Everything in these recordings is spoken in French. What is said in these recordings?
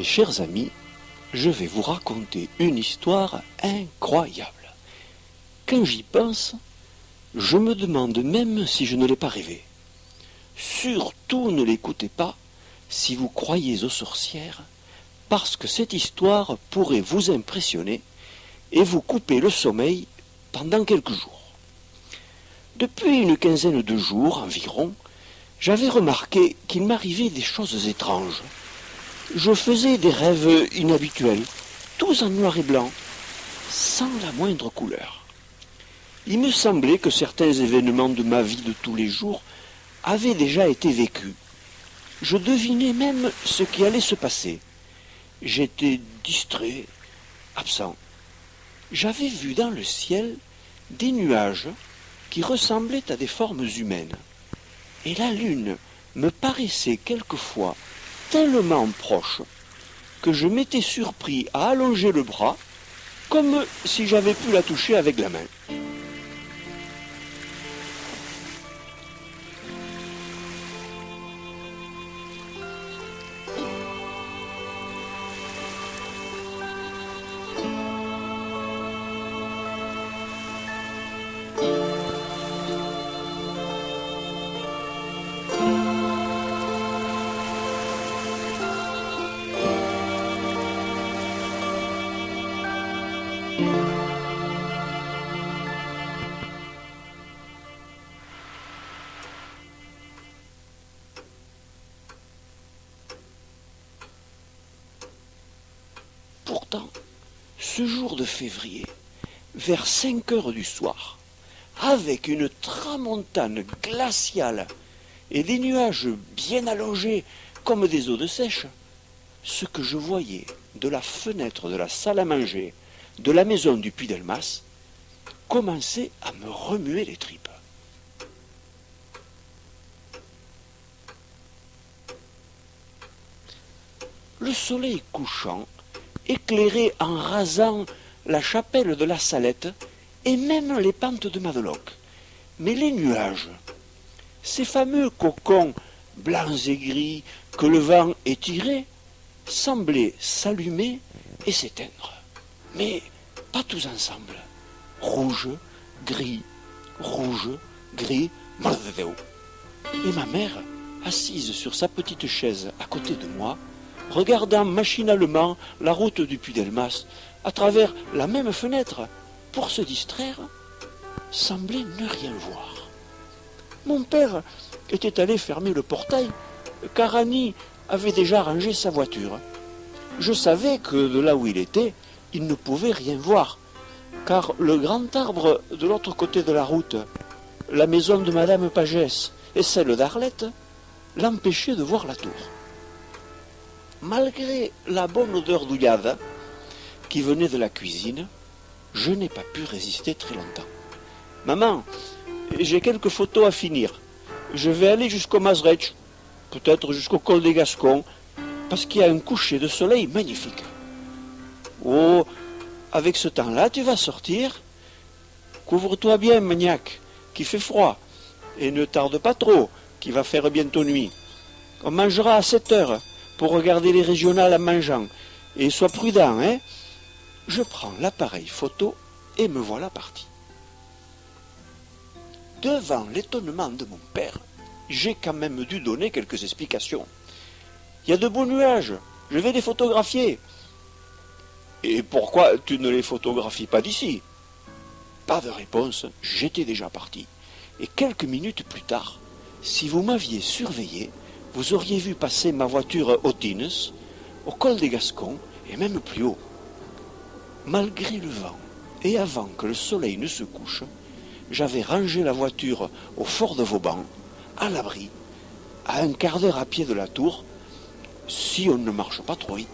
chers amis, je vais vous raconter une histoire incroyable. Quand j'y pense, je me demande même si je ne l'ai pas rêvé. Surtout ne l'écoutez pas si vous croyez aux sorcières, parce que cette histoire pourrait vous impressionner et vous couper le sommeil pendant quelques jours. Depuis une quinzaine de jours environ, j'avais remarqué qu'il m'arrivait des choses étranges. Je faisais des rêves inhabituels, tous en noir et blanc, sans la moindre couleur. Il me semblait que certains événements de ma vie de tous les jours avaient déjà été vécus. Je devinais même ce qui allait se passer. J'étais distrait, absent. J'avais vu dans le ciel des nuages qui ressemblaient à des formes humaines. Et la lune me paraissait quelquefois tellement proche que je m'étais surpris à allonger le bras comme si j'avais pu la toucher avec la main. Pourtant, ce jour de février, vers 5 heures du soir, avec une tramontane glaciale et des nuages bien allongés comme des eaux de sèche, ce que je voyais de la fenêtre de la salle à manger de la maison du Puy-Delmas commençait à me remuer les tripes. Le soleil couchant éclairait en rasant la chapelle de la Salette et même les pentes de Madeloc. Mais les nuages, ces fameux cocons blancs et gris que le vent étirait, semblaient s'allumer et s'éteindre. Mais pas tous ensemble. Rouge, gris, merde de Déu. Et ma mère, assise sur sa petite chaise à côté de moi, regardant machinalement la route du Puy-Delmas à travers la même fenêtre pour se distraire, semblait ne rien voir. Mon père était allé fermer le portail car Annie avait déjà rangé sa voiture. Je savais que de là où il était, il ne pouvait rien voir car le grand arbre de l'autre côté de la route, la maison de Madame Pagès et celle d'Arlette, l'empêchaient de voir la tour. Malgré la bonne odeur d'ouillade qui venait de la cuisine, je n'ai pas pu résister très longtemps. « Maman, j'ai quelques photos à finir. Je vais aller jusqu'au Mazretch, peut-être jusqu'au col des Gascons, parce qu'il y a un coucher de soleil magnifique. »« Oh, avec ce temps-là, tu vas sortir. Couvre-toi bien, maniaque, qu'il fait froid, et ne tarde pas trop, qu'il va faire bientôt nuit. On mangera à 7 heures. Pour regarder les régionales en mangeant. Et sois prudent, hein. Je prends l'appareil photo et me voilà parti. Devant l'étonnement de mon père, j'ai quand même dû donner quelques explications. Il y a de beaux nuages, je vais les photographier. Et pourquoi tu ne les photographies pas d'ici? Pas de réponse, j'étais déjà parti. Et quelques minutes plus tard, si vous m'aviez surveillé, vous auriez vu passer ma voiture au Tines, au col des Gascons et même plus haut. Malgré le vent et avant que le soleil ne se couche, j'avais rangé la voiture au fort de Vauban, à l'abri, à un quart d'heure à pied de la tour, si on ne marche pas trop vite.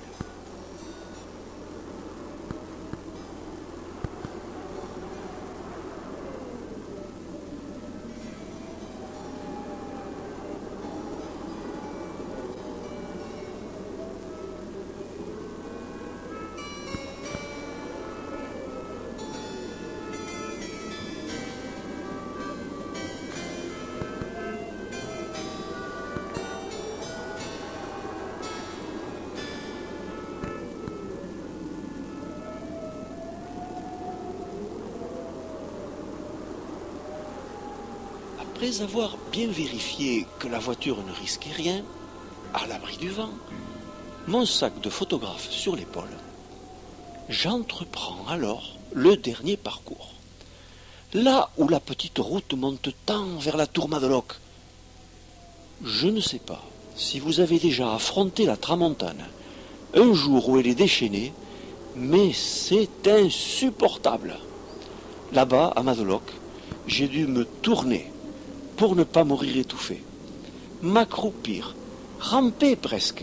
Après avoir bien vérifié que la voiture ne risquait rien, à l'abri du vent, mon sac de photographe sur l'épaule, j'entreprends alors le dernier parcours. Là où la petite route monte tant vers la tour Madeloc. Je ne sais pas si vous avez déjà affronté la Tramontane un jour où elle est déchaînée, mais c'est insupportable. Là-bas, à Madeloc, j'ai dû me tourner pour ne pas mourir étouffé, m'accroupir, ramper presque,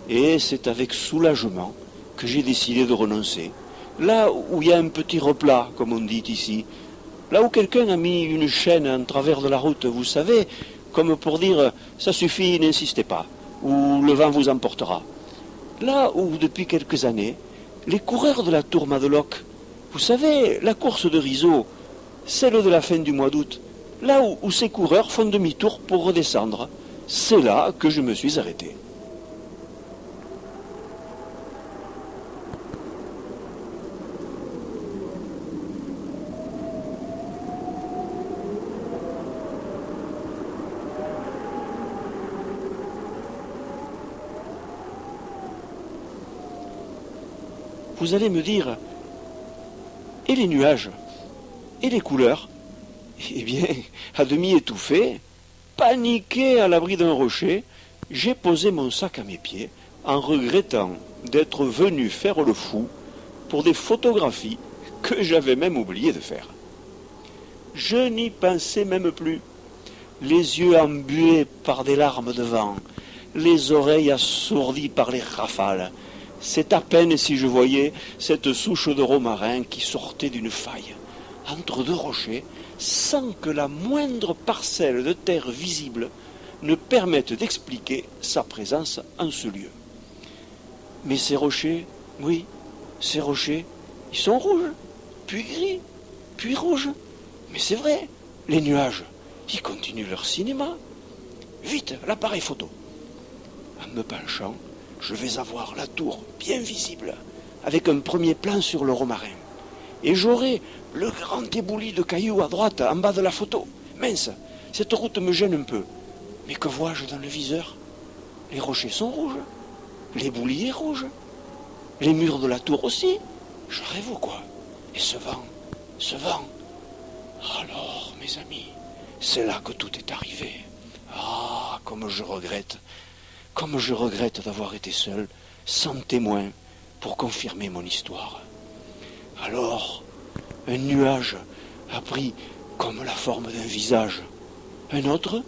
et c'est avec soulagement que j'ai décidé de renoncer. Là où il y a un petit replat, comme on dit ici, là où quelqu'un a mis une chaîne en travers de la route, vous savez, comme pour dire « ça suffit, n'insistez pas », ou « le vent vous emportera ». Là où, depuis quelques années, les coureurs de la Tour Madeloc, vous savez, la course de Rizeau, celle de la fin du mois d'août, là où ces coureurs font demi-tour pour redescendre, c'est là que je me suis arrêté. Vous allez me dire, et les nuages, et les couleurs? Eh bien, à demi étouffé, paniqué à l'abri d'un rocher, j'ai posé mon sac à mes pieds en regrettant d'être venu faire le fou pour des photographies que j'avais même oublié de faire. Je n'y pensais même plus, les yeux embués par des larmes de vent, les oreilles assourdies par les rafales. C'est à peine si je voyais cette souche de romarin qui sortait d'une faille, entre deux rochers, sans que la moindre parcelle de terre visible ne permette d'expliquer sa présence en ce lieu. Mais ces rochers, oui, ces rochers, ils sont rouges, puis gris, puis rouges. Mais c'est vrai, les nuages, ils continuent leur cinéma. Vite, l'appareil photo. En me penchant, je vais avoir la tour bien visible, avec un premier plan sur le romarin. Et j'aurai le grand éboulis de cailloux à droite, en bas de la photo. Mince, cette route me gêne un peu. Mais que vois-je dans le viseur? Les rochers sont rouges, l'éboulis est rouge, les murs de la tour aussi. Je rêve ou quoi? Et ce vent. Alors, mes amis, c'est là que tout est arrivé. Ah, comme je regrette d'avoir été seul, sans témoin, pour confirmer mon histoire. Alors, un nuage a pris comme la forme d'un visage. Un autre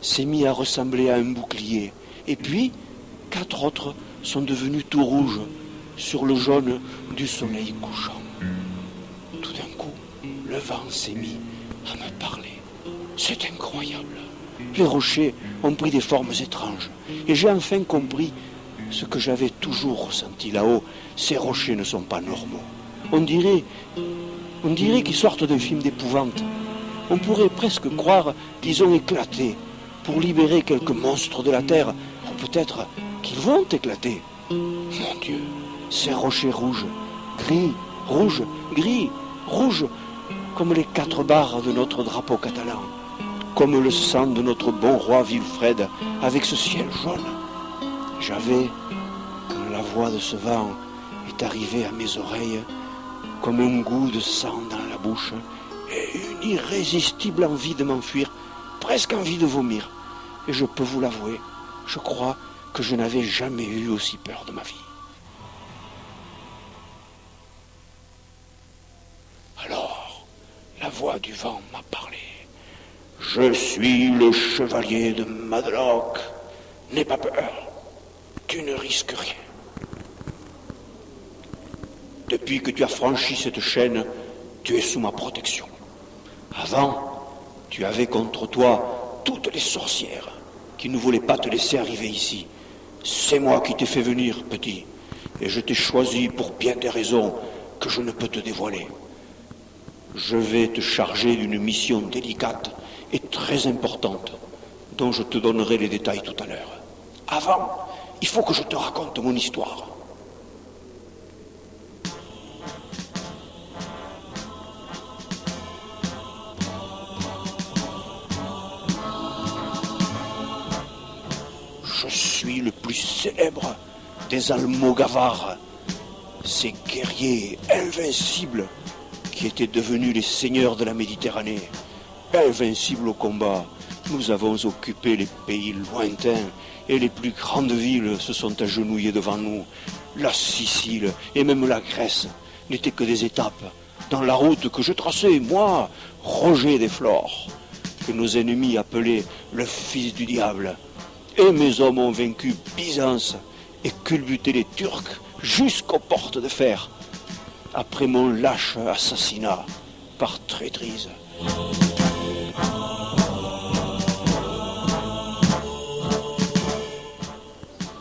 s'est mis à ressembler à un bouclier. Et puis, 4 autres sont devenus tout rouges sur le jaune du soleil couchant. Tout d'un coup, le vent s'est mis à me parler. C'est incroyable. Les rochers ont pris des formes étranges. Et j'ai enfin compris ce que j'avais toujours ressenti là-haut. Ces rochers ne sont pas normaux. On dirait qu'ils sortent d'un film d'épouvante. On pourrait presque croire qu'ils ont éclaté pour libérer quelques monstres de la terre. Ou peut-être qu'ils vont éclater. Mon Dieu, ces rochers rouges, gris, rouge, gris, rouge, comme les 4 barres de notre drapeau catalan, comme le sang de notre bon roi Wilfred avec ce ciel jaune. J'avais, quand la voix de ce vent est arrivée à mes oreilles, comme un goût de sang dans la bouche et une irrésistible envie de m'enfuir, presque envie de vomir. Et je peux vous l'avouer, je crois que je n'avais jamais eu aussi peur de ma vie. Alors, la voix du vent m'a parlé. Je suis le chevalier de Madeloc. N'aie pas peur, tu ne risques rien. Depuis que tu as franchi cette chaîne, tu es sous ma protection. Avant, tu avais contre toi toutes les sorcières qui ne voulaient pas te laisser arriver ici. C'est moi qui t'ai fait venir, petit, et je t'ai choisi pour bien des raisons que je ne peux te dévoiler. Je vais te charger d'une mission délicate et très importante, dont je te donnerai les détails tout à l'heure. Avant, il faut que je te raconte mon histoire. Je suis le plus célèbre des Almogavar, ces guerriers invincibles qui étaient devenus les seigneurs de la Méditerranée. Invincibles au combat, nous avons occupé les pays lointains et les plus grandes villes se sont agenouillées devant nous. La Sicile et même la Grèce n'étaient que des étapes dans la route que je traçais, moi, Roger des Flores, que nos ennemis appelaient le fils du diable. Et mes hommes ont vaincu Byzance et culbuté les Turcs jusqu'aux portes de fer, après mon lâche assassinat par traîtrise.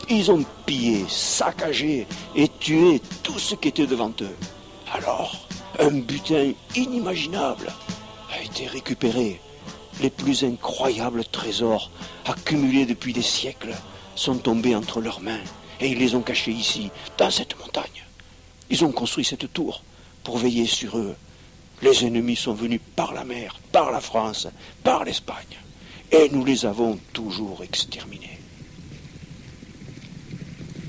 Ils ont pillé, saccagé et tué tout ce qui était devant eux. Alors, un butin inimaginable a été récupéré. Les plus incroyables trésors accumulés depuis des siècles sont tombés entre leurs mains et ils les ont cachés ici, dans cette montagne. Ils ont construit cette tour pour veiller sur eux. Les ennemis sont venus par la mer, par la France, par l'Espagne et nous les avons toujours exterminés.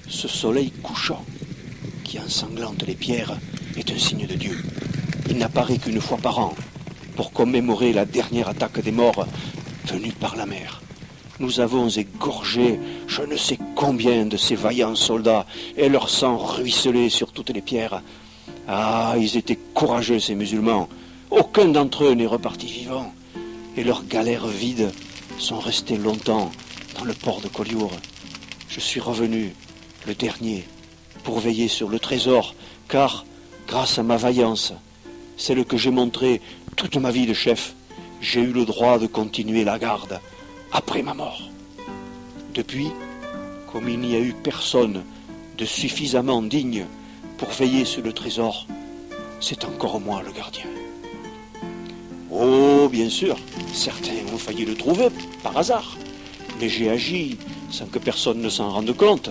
Ce soleil couchant qui ensanglante les pierres est un signe de Dieu. Il n'apparaît qu'une fois par an pour commémorer la dernière attaque des morts venue par la mer. Nous avons égorgé je ne sais combien de ces vaillants soldats et leur sang ruisselait sur toutes les pierres. Ah, ils étaient courageux ces musulmans. Aucun d'entre eux n'est reparti vivant et leurs galères vides sont restées longtemps dans le port de Collioure. Je suis revenu, le dernier, pour veiller sur le trésor, car, grâce à ma vaillance, celle que j'ai montrée toute ma vie de chef, j'ai eu le droit de continuer la garde après ma mort. Depuis, comme il n'y a eu personne de suffisamment digne pour veiller sur le trésor, c'est encore moi le gardien. Oh, bien sûr, certains ont failli le trouver par hasard, mais j'ai agi sans que personne ne s'en rende compte.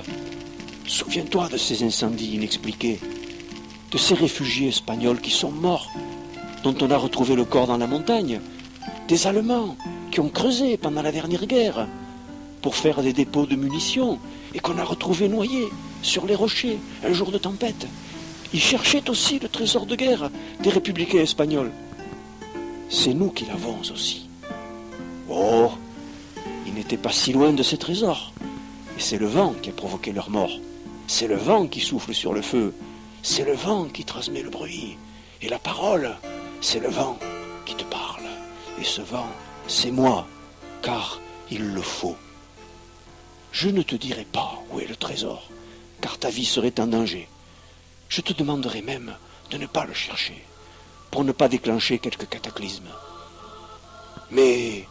Souviens-toi de ces incendies inexpliqués, de ces réfugiés espagnols qui sont morts, dont on a retrouvé le corps dans la montagne, des Allemands qui ont creusé pendant la dernière guerre pour faire des dépôts de munitions et qu'on a retrouvés noyés sur les rochers un jour de tempête. Ils cherchaient aussi le trésor de guerre des républicains espagnols. C'est nous qui l'avons aussi. Oh, ils n'étaient pas si loin de ces trésors. Et c'est le vent qui a provoqué leur mort. C'est le vent qui souffle sur le feu. C'est le vent qui transmet le bruit. Et la parole, c'est le vent qui te parle. Et ce vent, c'est moi, car il le faut. Je ne te dirai pas où est le trésor, car ta vie serait en danger. Je te demanderai même de ne pas le chercher, pour ne pas déclencher quelque cataclysme. Mais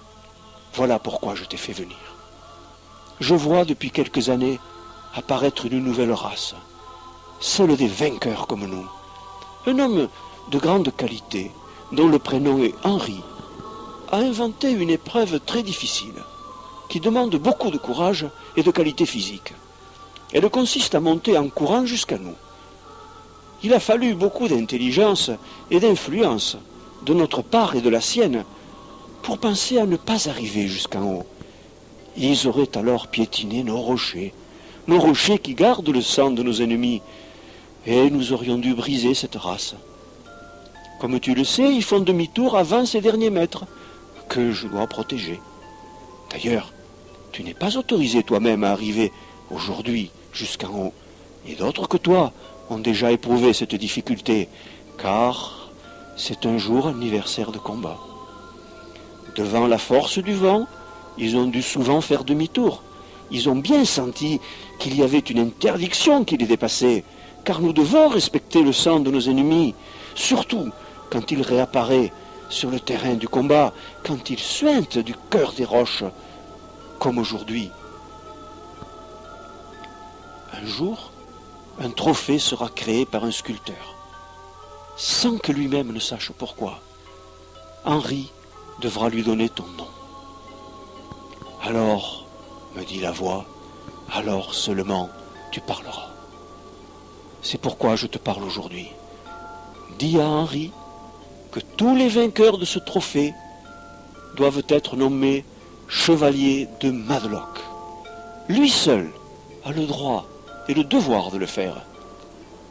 voilà pourquoi je t'ai fait venir. Je vois depuis quelques années apparaître une nouvelle race, celle des vainqueurs comme nous. Un homme de grande qualité, dont le prénom est Henri, a inventé une épreuve très difficile, qui demande beaucoup de courage et de qualité physique. Elle consiste à monter en courant jusqu'à nous. Il a fallu beaucoup d'intelligence et d'influence, de notre part et de la sienne, pour penser à ne pas arriver jusqu'en haut. Ils auraient alors piétiné nos rochers qui gardent le sang de nos ennemis, et nous aurions dû briser cette race. Comme tu le sais, ils font demi-tour avant ces derniers mètres, que je dois protéger. D'ailleurs, tu n'es pas autorisé toi-même à arriver aujourd'hui jusqu'en haut, et d'autres que toi ont déjà éprouvé cette difficulté, car c'est un jour anniversaire de combat. Devant la force du vent, ils ont dû souvent faire demi-tour. Ils ont bien senti qu'il y avait une interdiction qui les dépassait, car nous devons respecter le sang de nos ennemis, surtout quand il réapparaît sur le terrain du combat, quand il suinte du cœur des roches, comme aujourd'hui. Un jour, un trophée sera créé par un sculpteur, sans que lui-même ne sache pourquoi. Henri devra lui donner ton nom. Alors, me dit la voix, alors seulement tu parleras. C'est pourquoi je te parle aujourd'hui. Dis à Henri que tous les vainqueurs de ce trophée doivent être nommés chevaliers de Madeloc. Lui seul a le droit et le devoir de le faire.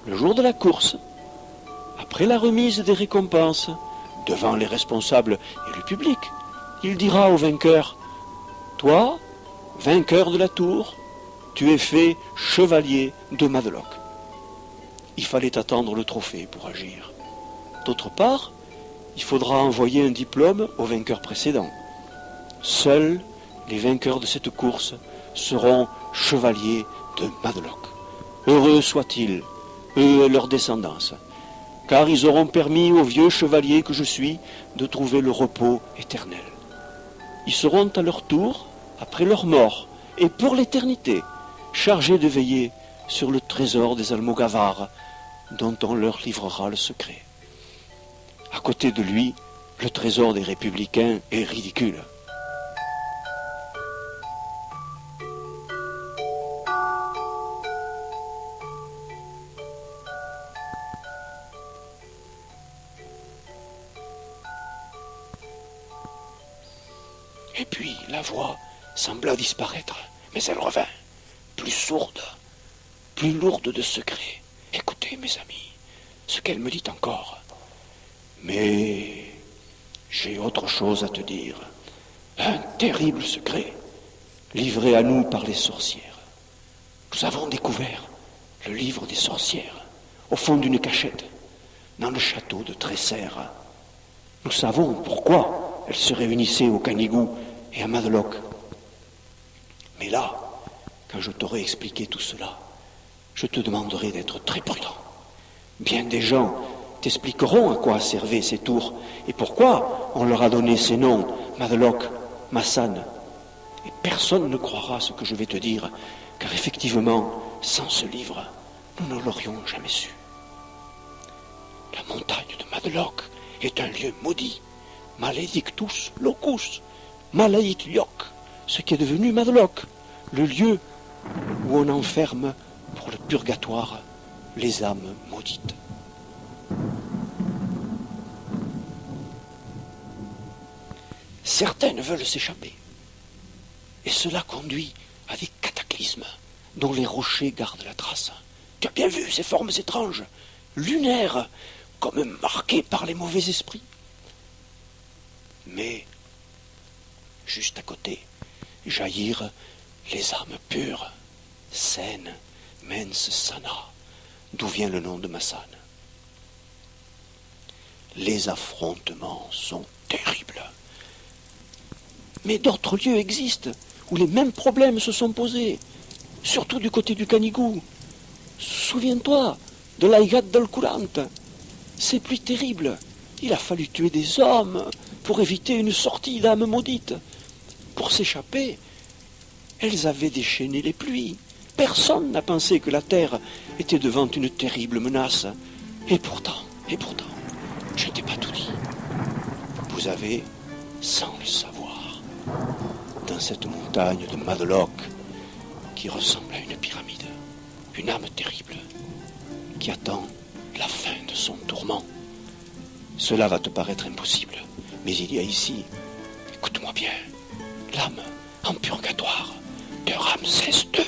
Le jour de la course, après la remise des récompenses, devant les responsables et le public, il dira au vainqueur, « Toi, vainqueur de la tour, tu es fait chevalier de Madeloc. » Il fallait attendre le trophée pour agir. D'autre part, il faudra envoyer un diplôme au vainqueur précédent. Seuls les vainqueurs de cette course seront chevaliers de Madeloc. Heureux soient-ils, eux et leur descendance, car ils auront permis aux vieux chevaliers que je suis de trouver le repos éternel. Ils seront à leur tour, après leur mort, et pour l'éternité, chargés de veiller sur le trésor des Almogavar, dont on leur livrera le secret. À côté de lui, le trésor des républicains est ridicule. Et puis la voix sembla disparaître, mais elle revint, plus sourde, plus lourde de secrets. Écoutez, mes amis, ce qu'elle me dit encore. Mais j'ai autre chose à te dire. Un terrible secret, livré à nous par les sorcières. Nous avons découvert le livre des sorcières, au fond d'une cachette, dans le château de Tresserre. Nous savons pourquoi elles se réunissaient au Canigou et à Madeloc. Mais là, quand je t'aurai expliqué tout cela, je te demanderai d'être très prudent. Bien des gens t'expliqueront à quoi servaient ces tours et pourquoi on leur a donné ces noms, Madeloc, Massan. Et personne ne croira ce que je vais te dire, car effectivement, sans ce livre, nous ne l'aurions jamais su. La montagne de Madeloc est un lieu maudit, maledictus locus, malait lioc, ce qui est devenu Madeloc, le lieu où on enferme pour le purgatoire les âmes maudites. Certaines veulent s'échapper, et cela conduit à des cataclysmes dont les rochers gardent la trace. Tu as bien vu ces formes étranges, lunaires, comme marquées par les mauvais esprits. Mais, juste à côté, jaillirent les âmes pures, saines, mens sana, d'où vient le nom de Massan. Les affrontements sont terribles. Mais d'autres lieux existent où les mêmes problèmes se sont posés, surtout du côté du Canigou. Souviens-toi de l'Aïgat d'Olcourante. C'est plus terrible. Il a fallu tuer des hommes pour éviter une sortie d'âmes maudites. Pour s'échapper, elles avaient déchaîné les pluies. Personne n'a pensé que la terre était devant une terrible menace. Et pourtant, je ne t'ai pas tout dit. Vous avez, sans le savoir, dans cette montagne de Madeloc, qui ressemble à une pyramide, une âme terrible, qui attend la fin de son tourment. Cela va te paraître impossible, mais il y a ici, écoute-moi bien, l'âme en purgatoire de Ramsès II.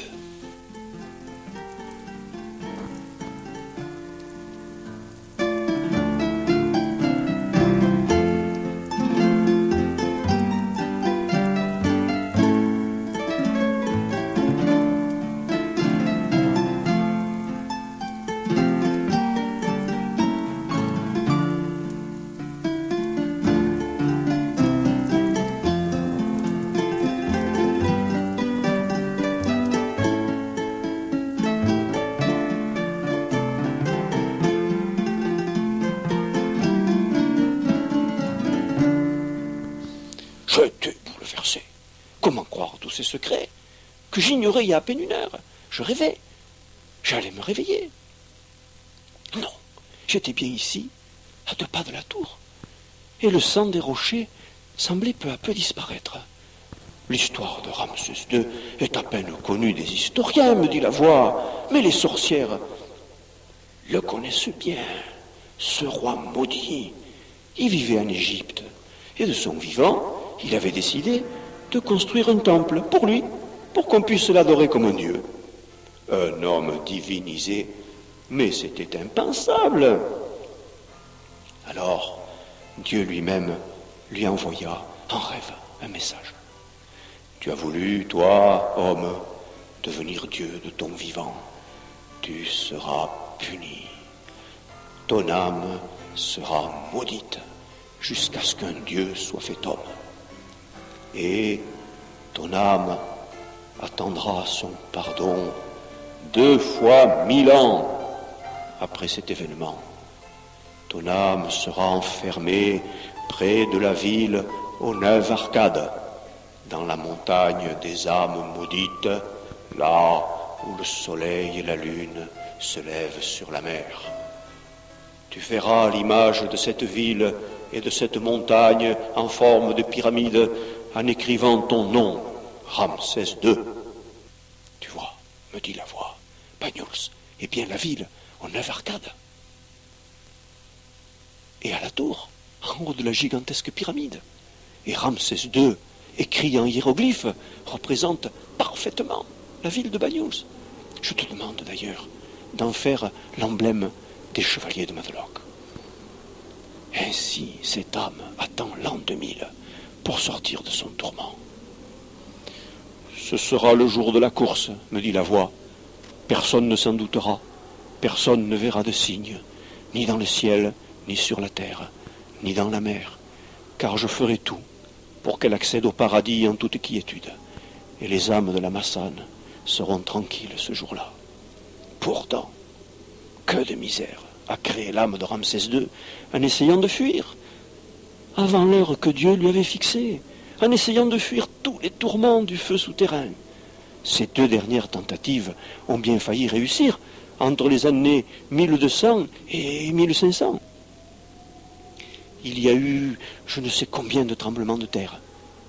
J'étais bouleversé. Comment croire tous ces secrets que j'ignorais il y a à peine une heure? Je rêvais. J'allais me réveiller. Non, j'étais bien ici, à 2 pas de la tour. Et le sang des rochers semblait peu à peu disparaître. L'histoire de Ramsès II est à peine connue des historiens, me dit la voix, mais les sorcières le connaissent bien. Ce roi maudit, il vivait en Égypte, et de son vivant, il avait décidé de construire un temple pour lui, pour qu'on puisse l'adorer comme un dieu. Un homme divinisé, mais c'était impensable. Alors, Dieu lui-même lui envoya en rêve un message. Tu as voulu, toi, homme, devenir Dieu de ton vivant. Tu seras puni. Ton âme sera maudite jusqu'à ce qu'un Dieu soit fait homme. Et ton âme attendra son pardon 2 fois 1000 ans après cet événement. Ton âme sera enfermée près de la ville aux 9 arcades, dans la montagne des âmes maudites, là où le soleil et la lune se lèvent sur la mer. Tu verras l'image de cette ville et de cette montagne en forme de pyramide en écrivant ton nom, Ramsès II. Tu vois, me dit la voix, Banyuls est bien la ville aux 9 arcades. Et à la tour, en haut de la gigantesque pyramide. Et Ramsès II, écrit en hiéroglyphes, représente parfaitement la ville de Banyuls. Je te demande d'ailleurs d'en faire l'emblème des chevaliers de Matlock. Ainsi, cette âme attend l'an 2000 pour sortir de son tourment. Ce sera le jour de la course, me dit la voix. Personne ne s'en doutera, personne ne verra de signe, ni dans le ciel, ni sur la terre, ni dans la mer, car je ferai tout pour qu'elle accède au paradis en toute quiétude, et les âmes de la Massane seront tranquilles ce jour-là. Pourtant, que de misère a créé l'âme de Ramsès II en essayant de fuir, avant l'heure que Dieu lui avait fixée, en essayant de fuir tous les tourments du feu souterrain. Ces 2 dernières tentatives ont bien failli réussir entre les années 1200 et 1500. Il y a eu je ne sais combien de tremblements de terre.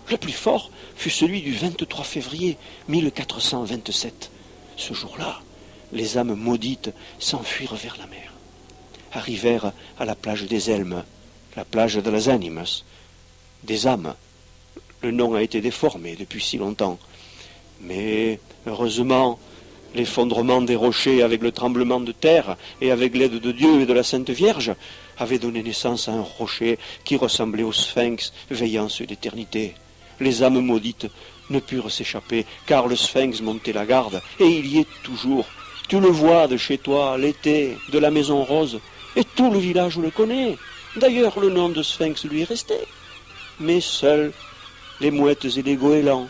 Le plus fort fut celui du 23 février 1427. Ce jour-là, les âmes maudites s'enfuirent vers la mer, arrivèrent à la plage des Elmes, la plage de las Animas, des âmes. Le nom a été déformé depuis si longtemps, mais heureusement, l'effondrement des rochers avec le tremblement de terre et avec l'aide de Dieu et de la Sainte Vierge avait donné naissance à un rocher qui ressemblait au sphinx veillant sur l'éternité. Les âmes maudites ne purent s'échapper, car le sphinx montait la garde, et il y est toujours. Tu le vois de chez toi, l'été, de la Maison Rose, et tout le village le connaît. D'ailleurs, le nom de sphinx lui est resté. Mais seuls les mouettes et les goélands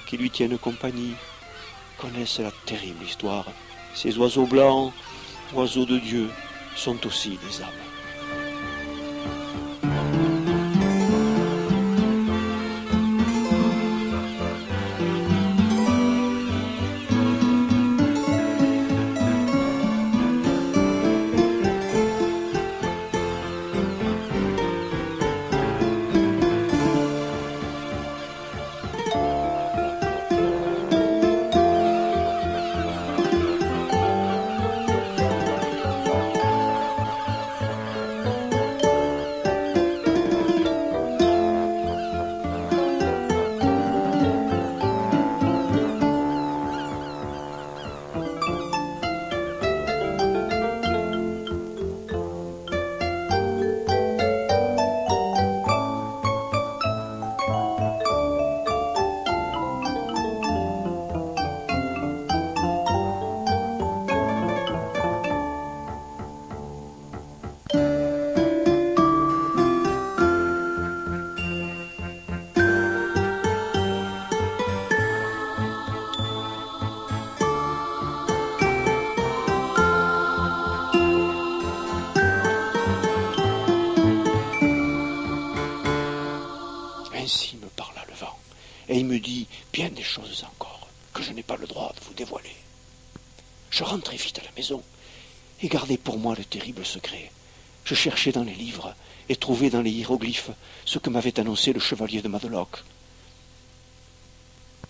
qui lui tiennent compagnie connaissent la terrible histoire. Ces oiseaux blancs, oiseaux de Dieu, sont aussi des âmes. Ainsi me parla le vent, et il me dit bien des choses encore que je n'ai pas le droit de vous dévoiler. Je rentrai vite à la maison et gardai pour moi le terrible secret. Je cherchai dans les livres et trouvai dans les hiéroglyphes ce que m'avait annoncé le chevalier de Matlock.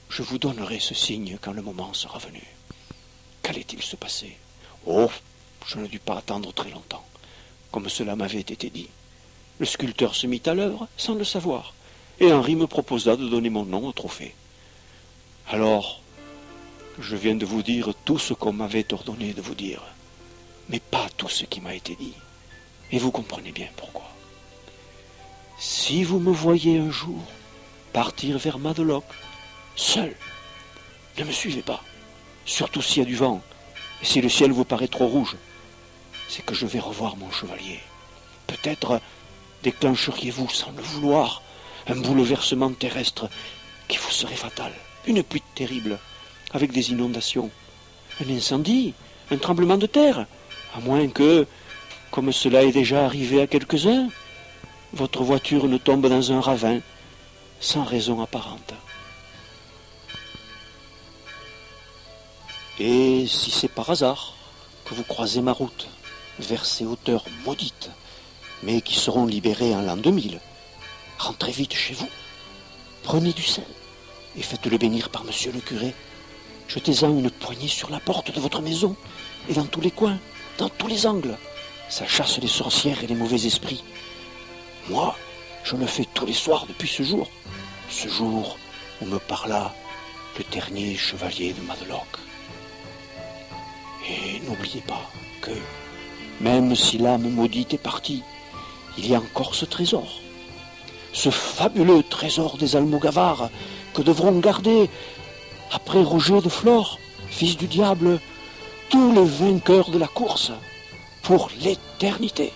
Je vous donnerai ce signe quand le moment sera venu. Qu'allait-il se passer? Oh, je ne dus pas attendre très longtemps, comme cela m'avait été dit. Le sculpteur se mit à l'œuvre sans le savoir, et Henri me proposa de donner mon nom au trophée. Alors, Je viens de vous dire tout ce qu'on m'avait ordonné de vous dire, mais pas tout ce qui m'a été dit. Et vous comprenez bien pourquoi. Si vous me voyez un jour partir vers Madeloc, seul, ne me suivez pas, surtout s'il y a du vent, et si le ciel vous paraît trop rouge, c'est que je vais revoir mon chevalier. Peut-être déclencheriez-vous, sans le vouloir, un bouleversement terrestre qui vous serait fatal, une pluie terrible, avec des inondations, un incendie, un tremblement de terre, à moins que, comme cela est déjà arrivé à quelques-uns, votre voiture ne tombe dans un ravin, sans raison apparente. Et si c'est par hasard que vous croisez ma route vers ces hauteurs maudites, mais qui seront libérées en l'an 2000, rentrez vite chez vous, prenez du sel et faites-le bénir par monsieur le curé. Jetez-en une poignée sur la porte de votre maison et dans tous les coins, dans tous les angles. Ça chasse les sorcières et les mauvais esprits. Moi, je le fais tous les soirs depuis ce jour où me parla le dernier chevalier de Madeloc. Et n'oubliez pas que, même si l'âme maudite est partie, il y a encore ce trésor, ce fabuleux trésor des Almogavars que devront garder, après Roger de Flore, fils du diable, tous les vainqueurs de la course, pour l'éternité.